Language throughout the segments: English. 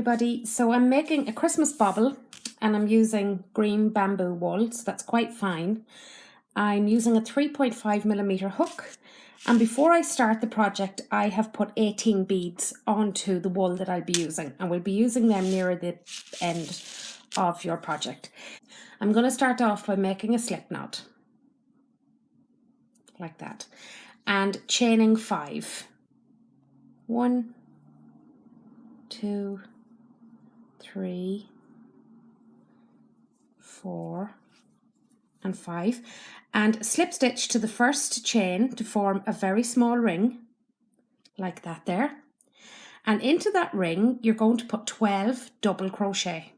everybody. So I'm making a Christmas bauble and I'm using green bamboo wool, so that's quite fine. I'm using a 3.5mm hook, and before I start the project I have put 18 beads onto the wool that I'll be using, and we'll be using them near the end of your project. I'm going to start off by making a slip knot like that and chaining 5. 1, 2, 3, 4 and 5, and slip stitch to the first chain to form a very small ring like that there, and into that ring you're going to put 12 double crochet.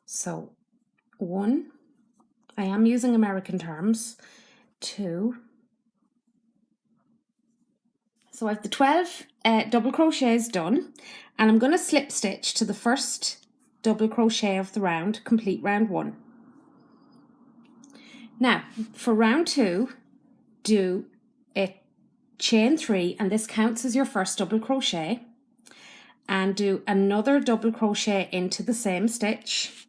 So 1, I am using American terms, 2, so I have the 12 double crochets done, and I'm going to slip stitch to the first double crochet of the round, complete round 1. Now for round 2, do a chain 3, and this counts as your first double crochet, and do another double crochet into the same stitch,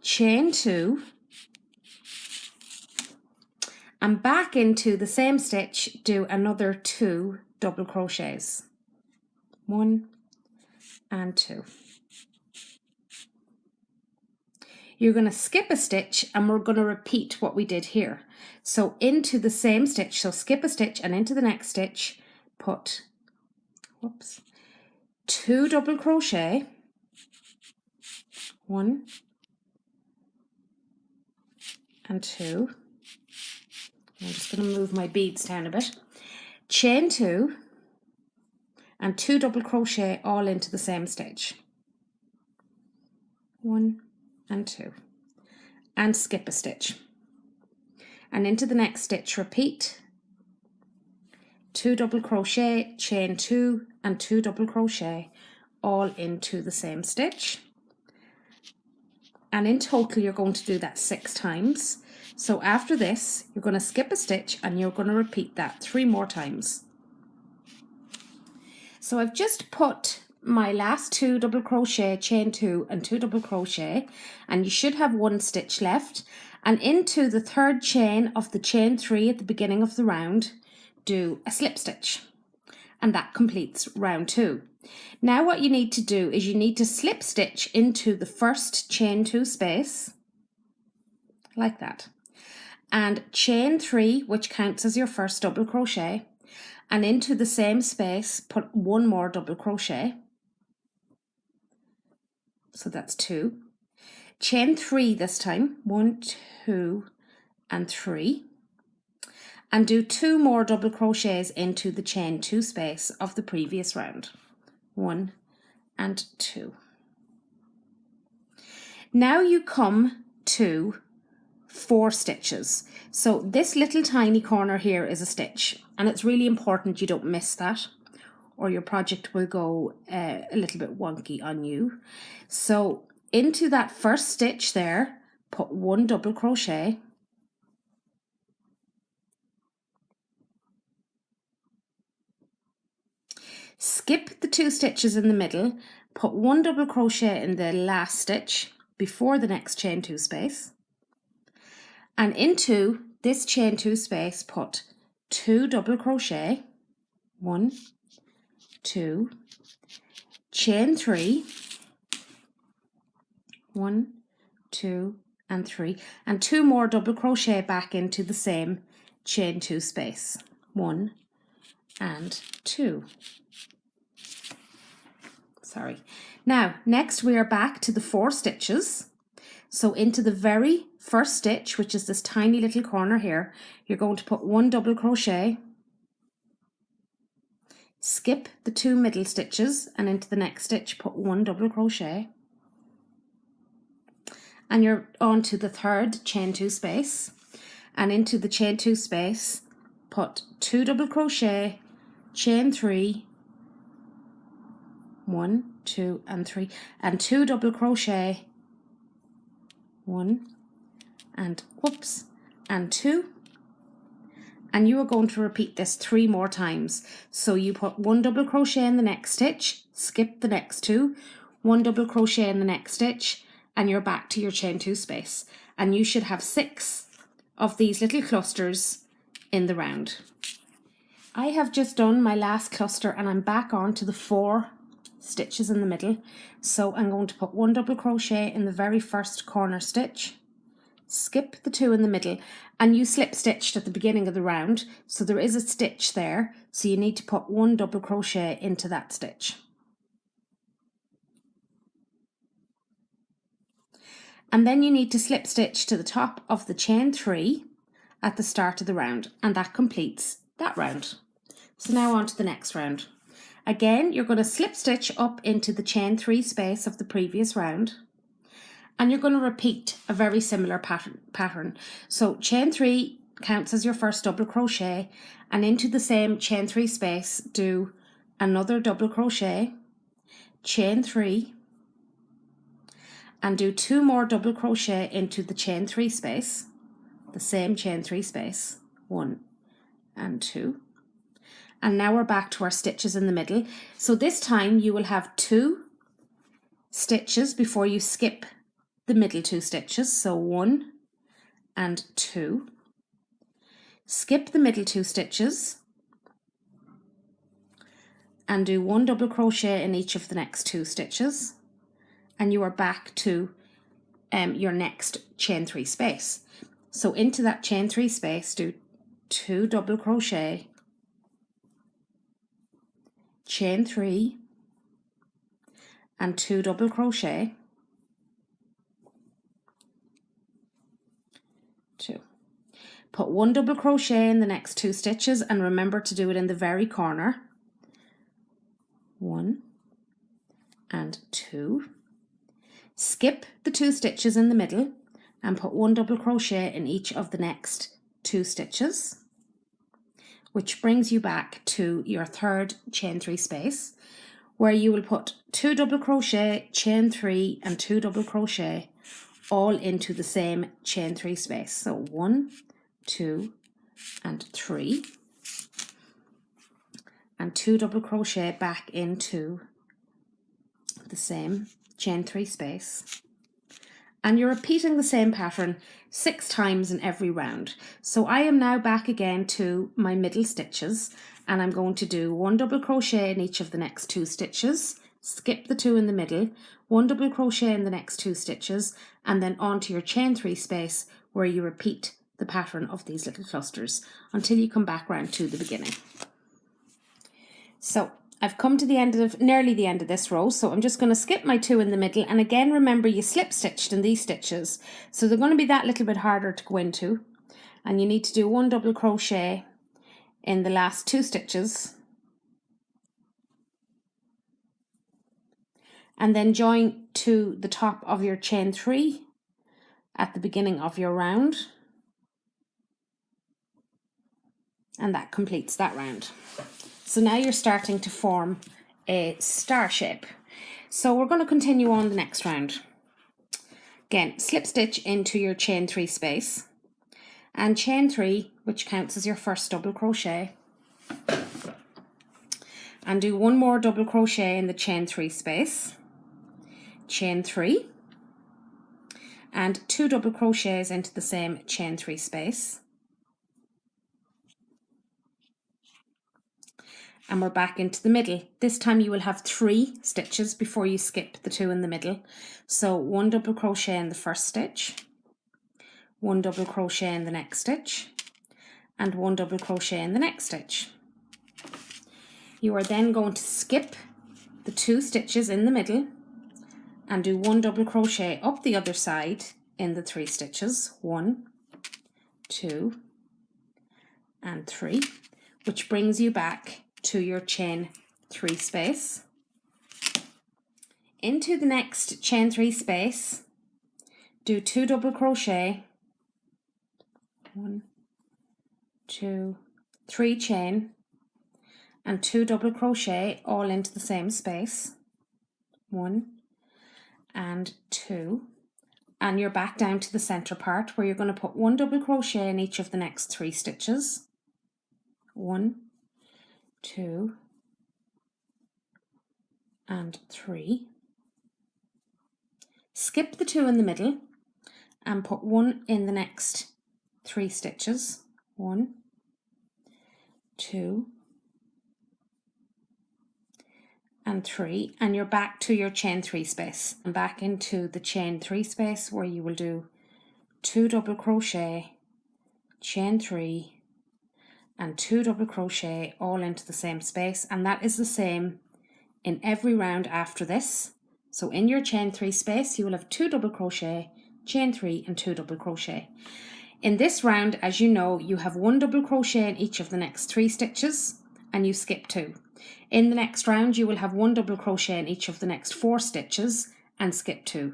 chain 2, and back into the same stitch, do another 2 double crochets, 1 and 2. You're going to skip a stitch and we're going to repeat what we did here. So into the same stitch, so skip a stitch and into the next stitch put 2 double crochet, 1 and 2. I'm just going to move my beads down a bit. Chain 2 and 2 double crochet all into the same stitch, 1 and 2, and skip a stitch, and into the next stitch repeat 2 double crochet, chain 2 and 2 double crochet all into the same stitch, and in total you're going to do that 6 times. So after this you're going to skip a stitch and you're going to repeat that 3 more times. So I've just put my last 2 double crochet, chain 2 and 2 double crochet, and you should have 1 stitch left, and into the third chain of the chain 3 at the beginning of the round do a slip stitch, and that completes round 2. Now what you need to do is you need to slip stitch into the first chain 2 space like that, and chain 3, which counts as your first double crochet, and into the same space put 1 more double crochet, so that's 2, chain 3 this time, 1, 2 and 3, and do 2 more double crochets into the chain 2 space of the previous round, 1 and 2. Now you come to 4 stitches. So this little tiny corner here is a stitch, and it's really important you don't miss that or your project will go a little bit wonky on you. So into that first stitch there put 1 double crochet, skip the 2 stitches in the middle, put 1 double crochet in the last stitch before the next chain 2 space, and into this chain 2 space put 2 double crochet, 1, 2, chain 3, 1, 2 and 3, and 2 more double crochet back into the same chain 2 space, 1 and 2. Sorry. Now next we are back to the 4 stitches. So into the very first stitch, which is this tiny little corner here, you're going to put 1 double crochet, skip the 2 middle stitches, and into the next stitch put 1 double crochet, and you're on to the third chain 2 space, and into the chain 2 space put 2 double crochet, chain 3, 1, 2 and 3, and 2 double crochet, 1 and and 2, and you are going to repeat this 3 more times. So you put 1 double crochet in the next stitch, skip the next 2, 1 double crochet in the next stitch, and you're back to your chain 2 space. And you should have 6 of these little clusters in the round. I have just done my last cluster and I'm back on to the 4 stitches in the middle. So I'm going to put 1 double crochet in the very first corner stitch, skip the 2 in the middle, and you slip stitched at the beginning of the round, so there is a stitch there, so you need to put 1 double crochet into that stitch. And then you need to slip stitch to the top of the chain 3 at the start of the round, and that completes that round. So now on to the next round. Again, you're going to slip stitch up into the chain 3 space of the previous round, and you're going to repeat a very similar pattern. So chain 3 counts as your first double crochet, and into the same chain 3 space do another double crochet, chain 3, and do 2 more double crochet into the chain 3 space, the same chain 3 space, 1 and 2. And now we're back to our stitches in the middle. So this time you will have 2 stitches before you skip the middle 2 stitches. So 1 and 2. Skip the middle 2 stitches and do 1 double crochet in each of the next 2 stitches. And you are back to your next chain 3 space. So into that chain 3 space, do 2 double crochet, chain 3, and 2 double crochet, 2. Put 1 double crochet in the next 2 stitches, and remember to do it in the very corner, 1 and 2. Skip the 2 stitches in the middle and put 1 double crochet in each of the next 2 stitches, which brings you back to your third chain 3 space, where you will put 2 double crochet, chain 3, and 2 double crochet all into the same chain 3 space. So 1, 2, and 3, and 2 double crochet back into the same chain 3 space. And you're repeating the same pattern 6 times in every round. So I am now back again to my middle stitches, and I'm going to do 1 double crochet in each of the next 2 stitches, skip the 2 in the middle, 1 double crochet in the next 2 stitches, and then onto your chain 3 space where you repeat the pattern of these little clusters until you come back round to the beginning. So I've come to the end of nearly the end of this row, so I'm just going to skip my 2 in the middle, and again remember you slip stitched in these stitches, so they're going to be that little bit harder to go into, and you need to do 1 double crochet in the last 2 stitches, and then join to the top of your chain 3 at the beginning of your round, and that completes that round. So now you're starting to form a star shape. So we're going to continue on the next round. Again, slip stitch into your chain 3 space, and chain 3, which counts as your first double crochet, and do 1 more double crochet in the chain 3 space, chain 3, and 2 double crochets into the same chain 3 space. And we're back into the middle. This time you will have 3 stitches before you skip the 2 in the middle. So 1 double crochet in the first stitch, 1 double crochet in the next stitch, and 1 double crochet in the next stitch. You are then going to skip the 2 stitches in the middle and do 1 double crochet up the other side in the 3 stitches, 1, 2, and 3, which brings you back to your chain 3 space. Into the next chain 3 space, do 2 double crochet, 1, 2, 3 chain, and 2 double crochet all into the same space, 1 and 2, and you're back down to the center part where you're going to put 1 double crochet in each of the next 3 stitches, 1, 2, and 3. Skip the 2 in the middle and put 1 in the next 3 stitches. 1, 2, and 3, and you're back to your chain 3 space and back into the chain 3 space where you will do 2 double crochet, chain 3, and 2 double crochet all into the same space, and that is the same in every round after this. So in your chain 3 space you will have 2 double crochet, chain 3, and 2 double crochet. In this round, as you know, you have 1 double crochet in each of the next 3 stitches and you skip 2. In the next round you will have 1 double crochet in each of the next 4 stitches and skip 2.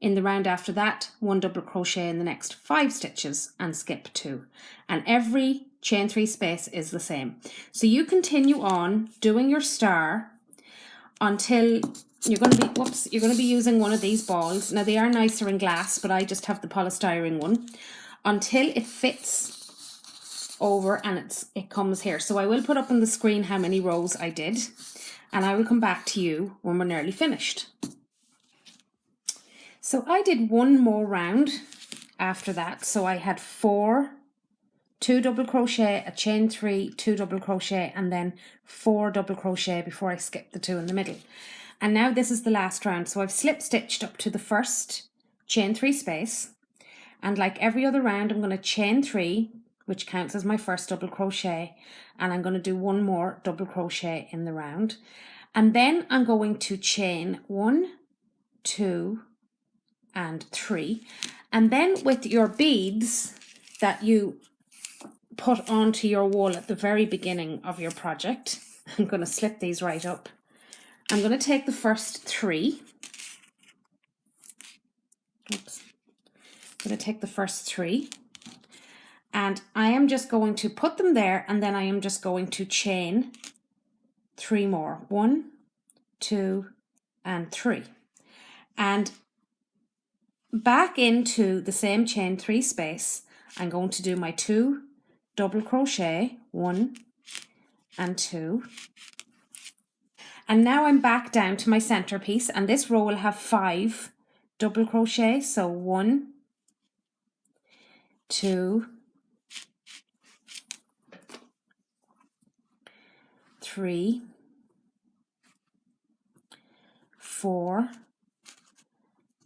In the round after that, 1 double crochet in the next 5 stitches and skip 2. And every chain 3 space is the same. So you continue on doing your star until you're going to be using one of these balls. Now they are nicer in glass, but I just have the polystyrene one, until it fits over and it comes here. So I will put up on the screen how many rows I did, and I will come back to you when we're nearly finished. So I did one more round after that. So I had 4, 2 double crochet, a chain 3, 2 double crochet, and then 4 double crochet before I skipped the 2 in the middle. And now this is the last round. So I've slip stitched up to the first chain 3 space, and like every other round I'm going to chain 3, which counts as my first double crochet, and I'm going to do 1 more double crochet in the round, and then I'm going to chain 1, 2, and 3, and then with your beads that you put onto your wall at the very beginning of your project, I'm going to slip these right up. I'm going to take the first 3. Oops. I'm going to take the first 3, and I am just going to put them there, and then I am just going to chain 3 more. 1, 2, and 3. And back into the same chain 3 space, I'm going to do my 2 double crochet, 1 and 2. And now I'm back down to my centerpiece, and this row will have 5 double crochet. So 1, 2, 3, 4,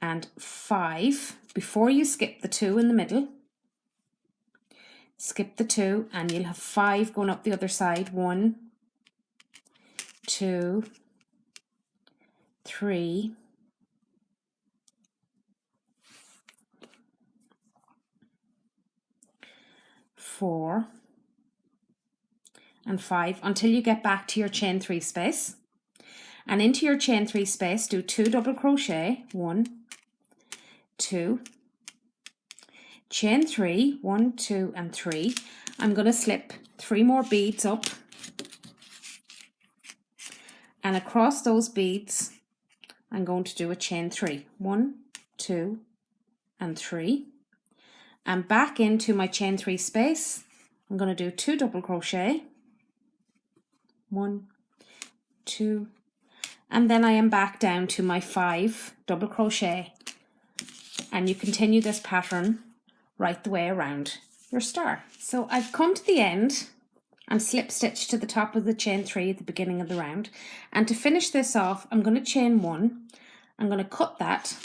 and 5. Before you skip the 2 in the middle, skip the 2 and you'll have 5 going up the other side. 1, 2, 3, 4, and 5 until you get back to your chain 3 space. And into your chain 3 space, do 2 double crochet, 1, 2, chain 3, 1, 2, and 3. I'm going to slip 3 more beads up, and across those beads I'm going to do a chain 3, 1, 2, and 3, and back into my chain 3 space I'm going to do 2 double crochet, 1, 2, and then I am back down to my 5 double crochet, and you continue this pattern right the way around your star. So I've come to the end and slip stitch to the top of the chain 3 at the beginning of the round, and to finish this off I'm going to chain 1, I'm going to cut that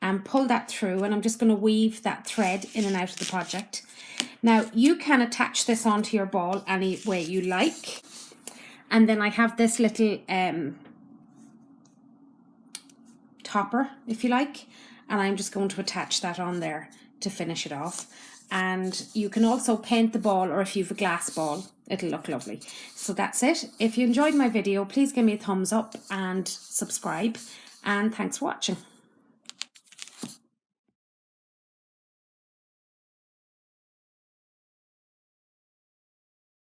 and pull that through, and I'm just going to weave that thread in and out of the project. Now you can attach this onto your ball any way you like, and then I have this little topper, if you like, and I'm just going to attach that on there to finish it off. And you can also paint the ball, or if you have a glass ball, it'll look lovely. So that's it. If you enjoyed my video, please give me a thumbs up and subscribe, and thanks for watching.